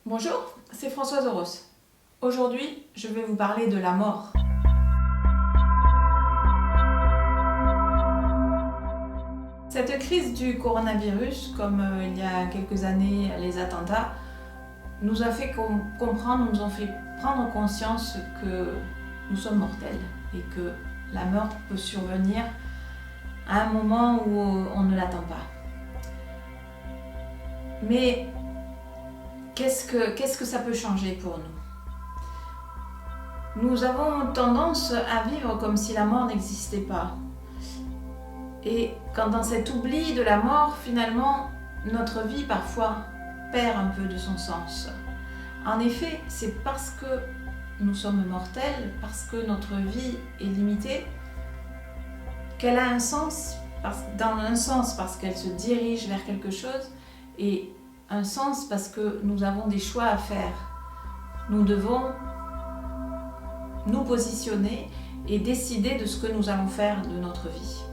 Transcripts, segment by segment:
Bonjour, c'est Françoise Oros. Aujourd'hui, je vais vous parler de la mort. Cette crise du coronavirus, comme il y a quelques années les attentats, nous a fait comprendre, nous ont fait prendre conscience que nous sommes mortels et que la mort peut survenir à un moment où on ne l'attend pas. Mais qu'est-ce que ça peut changer pour nous? Nous avons tendance à vivre comme si la mort n'existait pas. Et quand dans cet oubli de la mort, finalement, notre vie parfois perd un peu de son sens. En effet, c'est parce que nous sommes mortels, parce que notre vie est limitée, qu'elle a un sens, dans un sens parce qu'elle se dirige vers quelque chose, et un sens parce que nous avons des choix à faire. Nous devons nous positionner et décider de ce que nous allons faire de notre vie.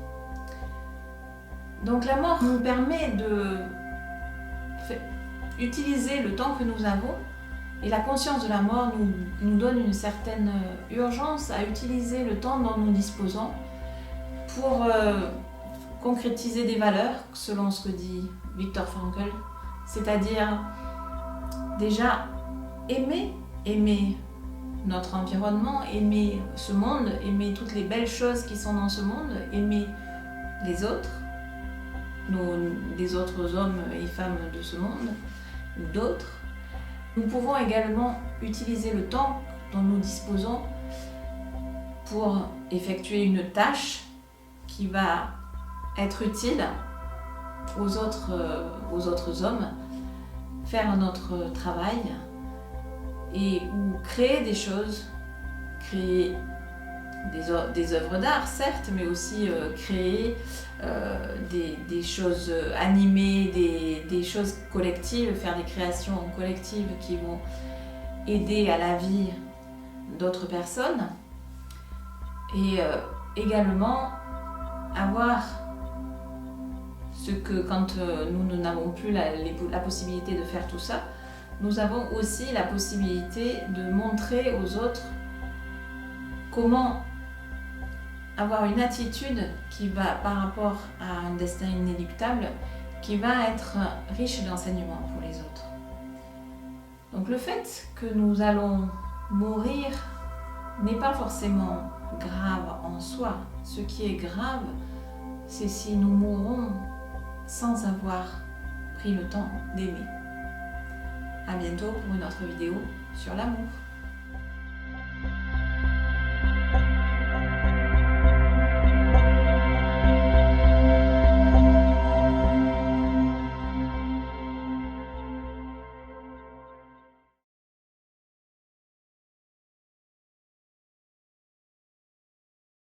Donc la mort nous permet d'utiliser le temps que nous avons, et la conscience de la mort nous donne une certaine urgence à utiliser le temps dont nous disposons pour concrétiser des valeurs, selon ce que dit Viktor Frankl, c'est-à-dire déjà aimer notre environnement, aimer ce monde, aimer toutes les belles choses qui sont dans ce monde, aimer les autres, les autres hommes et femmes de ce monde, ou d'autres. Nous pouvons également utiliser le temps dont nous disposons pour effectuer une tâche qui va être utile aux autres hommes, faire notre travail ou créer des choses, créer des œuvres d'art certes, mais aussi créer des choses animées, des choses collectives, faire des créations collectives qui vont aider à la vie d'autres personnes, et également avoir ce que quand nous n'avons plus la possibilité de faire tout ça, nous avons aussi la possibilité de montrer aux autres comment avoir une attitude qui va, par rapport à un destin inéluctable, qui va être riche d'enseignements pour les autres. Donc le fait que nous allons mourir n'est pas forcément grave en soi. Ce qui est grave, c'est si nous mourrons sans avoir pris le temps d'aimer. À bientôt pour une autre vidéo sur l'amour.